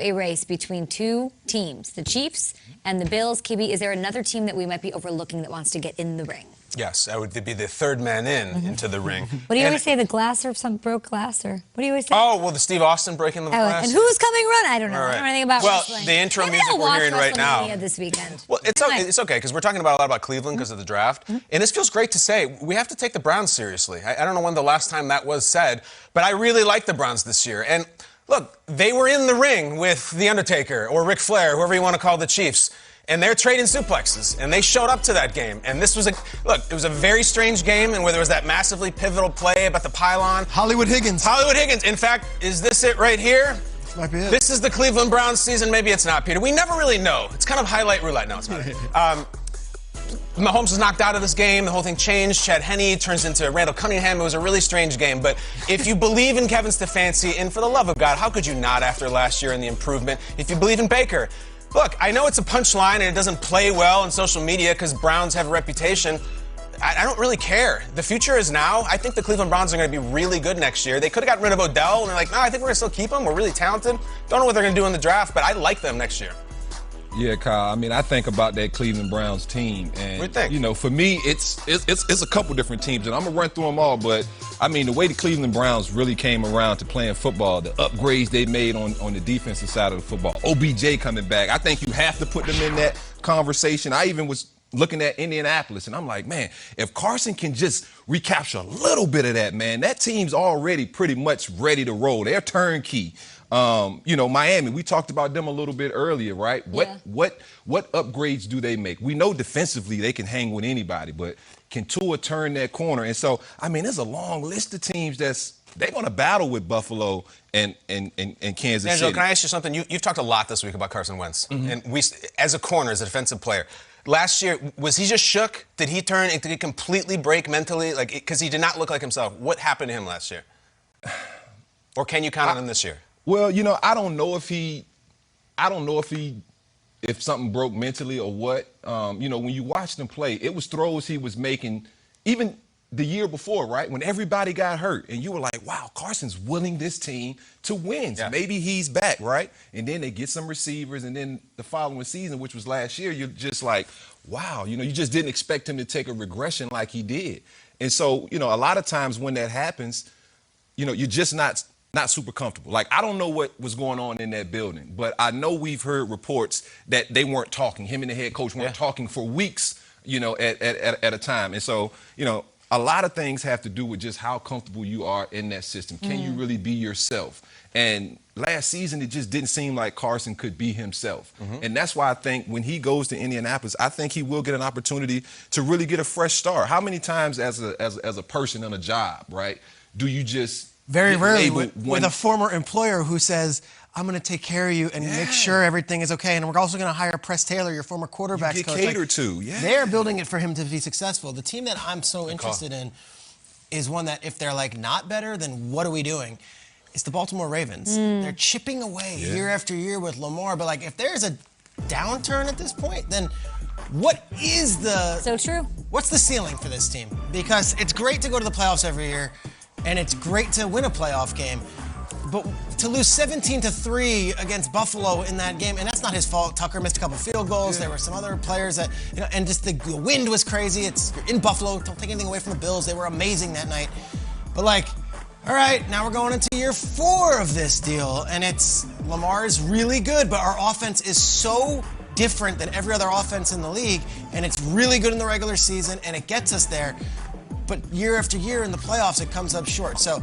a race between two teams, the Chiefs and the Bills. KB, is there another team that we might be overlooking that wants to get in the ring? Yes, that would be the third man into the ring. What do you always say, the glass or some broke glass? Or what do you always say? Oh, well, the Steve Austin breaking the glass. And who's coming run? I don't know. Right. I don't know anything about wrestling. Well, the intro Maybe music I'll we're watch hearing right now. this weekend. Well, it's okay because we're talking a lot about Cleveland because of the draft. And this feels great to say. We have to take the Browns seriously. I don't know when the last time that was said, but I really like the Browns this year. And look, they were in the ring with The Undertaker or Ric Flair, whoever you want to call the Chiefs. And they're trading suplexes, and they showed up to that game. And this was it was a very strange game, and where there was that massively pivotal play about the pylon. Hollywood Higgins. In fact, is this it right here? This might be it. This is the Cleveland Browns season. Maybe it's not, Peter. We never really know. It's kind of highlight roulette. No, it's not. Mahomes was knocked out of this game. The whole thing changed. Chad Henne turns into Randall Cunningham. It was a really strange game. But if you believe in Kevin Stefanski, and for the love of God, how could you not after last year and the improvement? If you believe in Baker, look, I know it's a punchline and it doesn't play well on social media because Browns have a reputation. I don't really care. The future is now. I think the Cleveland Browns are going to be really good next year. They could have gotten rid of Odell, and they're like, no, I think we're going to still keep them. We're really talented. Don't know what they're going to do in the draft, but I like them next year. Yeah, Kyle. I mean, I think about that Cleveland Browns team, and what do you think? You know, for me, it's a couple different teams, and I'm gonna run through them all. But I mean, the way the Cleveland Browns really came around to playing football, the upgrades they made on the defensive side of the football, OBJ coming back, I think you have to put them in that conversation. I even was looking at Indianapolis, and I'm like, man, if Carson can just recapture a little bit of that, man, that team's already pretty much ready to roll. They're turnkey. You know, Miami, we talked about them a little bit earlier, right? Yeah. What upgrades do they make? We know defensively they can hang with anybody, but can Tua turn that corner? And so, I mean, there's a long list of teams they're going to battle with Buffalo and Kansas Angelo, City. can I ask you something? You've talked a lot this week about Carson Wentz. And we, as a corner, as a defensive player, last year, was he just shook? Did he turn? Did he completely break mentally? Like, because he did not look like himself. What happened to him last year? Or can you count on him this year? Well, you know, I don't know if something broke mentally or what. You know, when you watched him play, it was throws he was making even the year before, right? When everybody got hurt and you were like, wow, Carson's willing this team to win. So maybe he's back, right? And then they get some receivers, and then the following season, which was last year, you're just like, wow, you know, you just didn't expect him to take a regression like he did. And so, you know, a lot of times when that happens, you know, you're just not super comfortable. Like, I don't know what was going on in that building, but I know we've heard reports that they weren't talking. Him and the head coach weren't talking for weeks, you know, at a time. And so, you know, a lot of things have to do with just how comfortable you are in that system. Can you really be yourself? And last season, it just didn't seem like Carson could be himself. And that's why I think when he goes to Indianapolis, I think he will get an opportunity to really get a fresh start. How many times as a person on a job, right, do you just very rarely with a former employer who says, I'm going to take care of you and make sure everything is okay. And we're also going to hire Press Taylor, your former quarterback's coach. Catered to, They're building it for him to be successful. The team that I'm so interested in is one that if they're like not better, then what are we doing? It's the Baltimore Ravens. They're chipping away year after year with Lamar. But like if there's a downturn at this point, then what is what's the ceiling for this team? Because it's great to go to the playoffs every year. And it's great to win a playoff game, but to lose 17-3 against Buffalo in that game, and that's not his fault. Tucker missed a couple field goals. There were some other players that, you know, and just the wind was crazy. You're in Buffalo. Don't take anything away from the Bills. They were amazing that night. But like, all right, now we're going into year 4 of this deal, and Lamar is really good, but our offense is so different than every other offense in the league, and it's really good in the regular season, and it gets us there. But year after year in the playoffs, it comes up short. So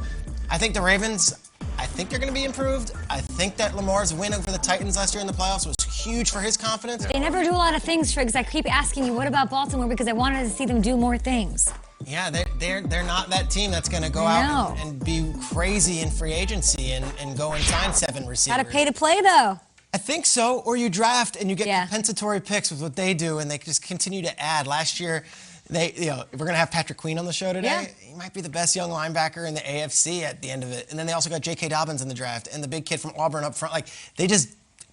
I think the Ravens, I think they're going to be improved. I think that Lamar's win over the Titans last year in the playoffs was huge for his confidence. They never do a lot of things, because I keep asking you, what about Baltimore? Because I wanted to see them do more things. Yeah, they're not that team that's going to go out and be crazy in free agency and go and sign 7 receivers. Got to pay to play, though. I think so. Or you draft and you get compensatory picks with what they do, and they just continue to add. Last year, we're going to have Patrick Queen on the show today. He might be the best young linebacker in the AFC at the end of it. And then they also got J.K. Dobbins in the draft and the big kid from Auburn up front. Like, they just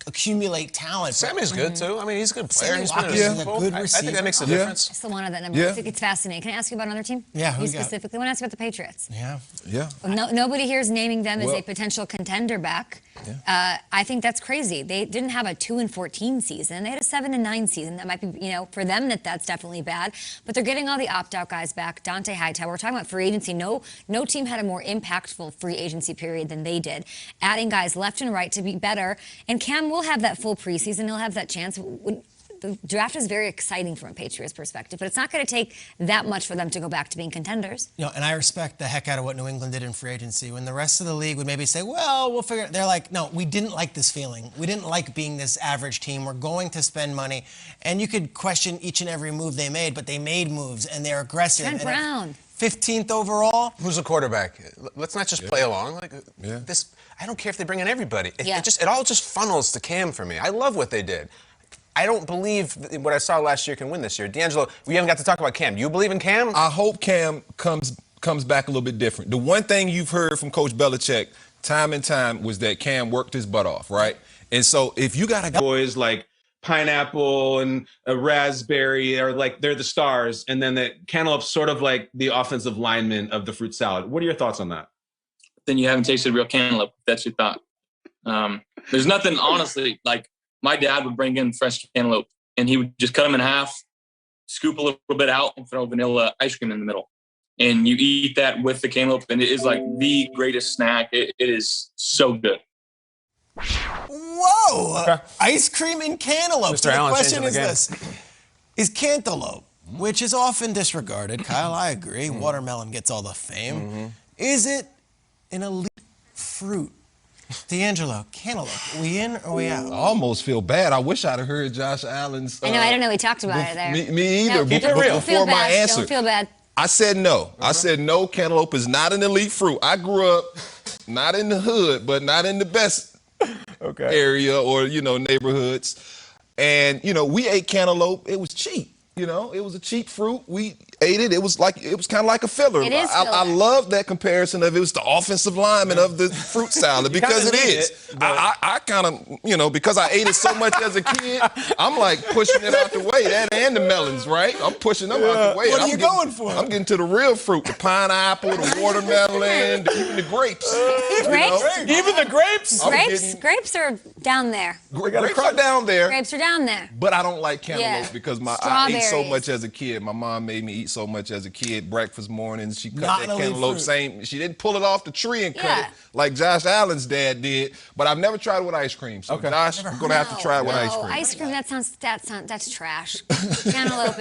accumulate talent. Sammy's good, too. I mean, he's a good player. He's been a good receiver. I think that makes a difference. I still wanted that number. I think it's fascinating. Can I ask you about another team? Yeah, who you specifically? I want to ask you about the Patriots. Yeah. Nobody here is naming them as a potential contender back. I think that's crazy. They didn't have a 2-14 season. They had a 7-9 season. That might be, for them that's definitely bad. But they're getting all the opt-out guys back. Dante Hightower. We're talking about free agency. No team had a more impactful free agency period than they did. Adding guys left and right to be better. And Cam will have that full preseason. He'll have that chance. The draft is very exciting from a Patriots perspective, but it's not going to take that much for them to go back to being contenders. And I respect the heck out of what New England did in free agency. When the rest of the league would maybe say, well, we'll figure it. They're like, no, we didn't like this feeling. We didn't like being this average team. We're going to spend money. And you could question each and every move they made, but they made moves, and they're aggressive. Trent Brown. 15th overall. Who's the quarterback? Let's not just play along. This. I don't care if they bring in everybody. It all just funnels to Cam for me. I love what they did. I don't believe what I saw last year can win this year. D'Angelo, we haven't got to talk about Cam. You believe in Cam? I hope Cam comes back a little bit different. The one thing you've heard from Coach Belichick time and time was that Cam worked his butt off, right? And so if you got a guy boys like pineapple and a raspberry are like they're the stars, and then the cantaloupe's sort of like the offensive lineman of the fruit salad. What are your thoughts on that? Then you haven't tasted real cantaloupe. If that's your thought. There's nothing, honestly, like my dad would bring in fresh cantaloupe, and he would just cut them in half, scoop a little bit out, and throw vanilla ice cream in the middle. And you eat that with the cantaloupe, and it is like the greatest snack. It is so good. Whoa! Okay. Ice cream and cantaloupe. Mr. So the Allen, question is this. Is cantaloupe, which is often disregarded, Kyle, I agree, watermelon gets all the fame, is it an elite fruit? D'Angelo, cantaloupe, are we in or are we out? I almost feel bad. I wish I'd have heard Josh Allen's. I don't know. We talked about it there. Me either. No, keep it real. Before my answer. Don't feel bad. I said no. I said no, cantaloupe is not an elite fruit. I grew up not in the hood, but not in the best area or, neighborhoods. And, we ate cantaloupe. It was cheap. It was a cheap fruit. We ate it. It was kind of like a filler. It is filler. I love that comparison of it was the offensive lineman of the fruit salad because it is. I kind of, because I ate it so much as a kid, I'm like pushing it out the way. That and the melons, right? I'm pushing them out the way. What are you going for? I'm getting to the real fruit, the pineapple, the watermelon, even the grapes. Grapes? Even the grapes? Grapes are down there. Grapes are down there. Grapes are down there. But I don't like cantaloupe because I ate so Strawberries. much as a kid. My mom made me eat so much as a kid. Breakfast mornings, she cut Not that an elite cantaloupe. fruit. She didn't pull it off the tree and cut Yeah. it like Josh Allen's dad did. But I've never tried it with ice cream. So Josh, I'm gonna have to try it with ice cream. Ice cream, that's trash. Cantaloupe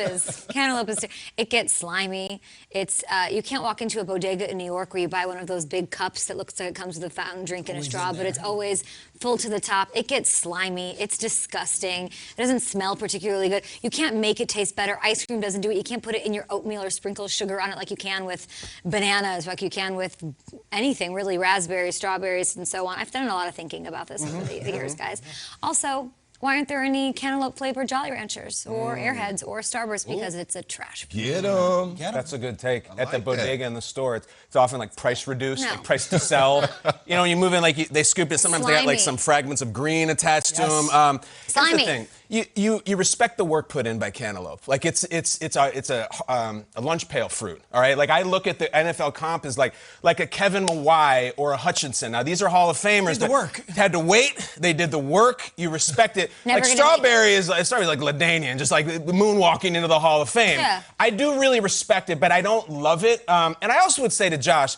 is, it gets slimy. It's, you can't walk into a bodega in New York where you buy one of those big cups that looks like it comes with a fountain drink and a straw, but it's always full to the top. It gets slimy. It's disgusting. It doesn't smell particularly good. You can't make it taste better. Ice cream doesn't do it. You can't put it in your oatmeal or sprinkle sugar on it like you can with bananas, like you can with anything, really, raspberries, strawberries, and so on. I've done a lot of thinking about this over the years, guys. Also, why aren't there any cantaloupe-flavored Jolly Ranchers or Airheads or Starburst? Because it's a trash food. Get them. That's a good take. At the like bodega in the store, it's often like price reduced, No. like price to sell. You move in, like they scoop it. Sometimes they got like Slimy. some fragments of green attached to them. Here's the Slimy. thing. You respect the work put in by cantaloupe. Like it's a lunch pail fruit. All right. Like I look at the NFL comp as like a Kevin Mawai or a Hutchinson. Now these are Hall of Famers. Did the work. Had to wait. They did the work. You respect it. Never like gonna strawberry is like LaDainian, just like moonwalking into the Hall of Fame. Yeah. I do really respect it, but I don't love it. And I also would say to Josh,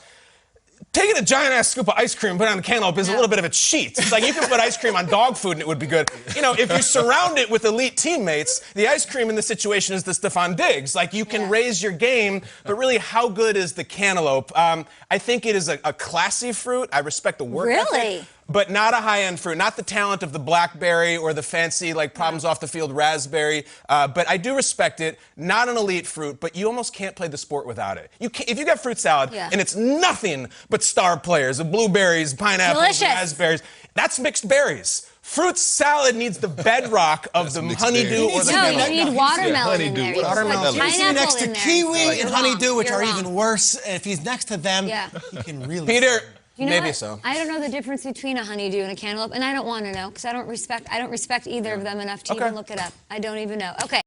taking a giant-ass scoop of ice cream and put it on a cantaloupe is a little bit of a cheat. It's like you can put ice cream on dog food and it would be good. If you surround it with elite teammates, the ice cream in this situation is the Stephon Diggs. Like you can raise your game, but really how good is the cantaloupe? I think it is a classy fruit. I respect the work ethic, but not a high-end fruit. Not the talent of the blackberry or the fancy, problems off the field raspberry. But I do respect it. Not an elite fruit, but you almost can't play the sport without it. If you got fruit salad and it's nothing but star players, the blueberries, pineapples, raspberries, that's mixed berries. Fruit salad needs the bedrock of the honeydew or the cantaloupe. You need watermelon in there. Watermelon. He's next to kiwi and honeydew, which are wrong. even worse. If he's next to them, he can really. Peter, You know maybe what? so. I don't know the difference between a honeydew and a cantaloupe, and I don't want to know because I don't respect either of them enough to even look it up. I don't even know. Okay.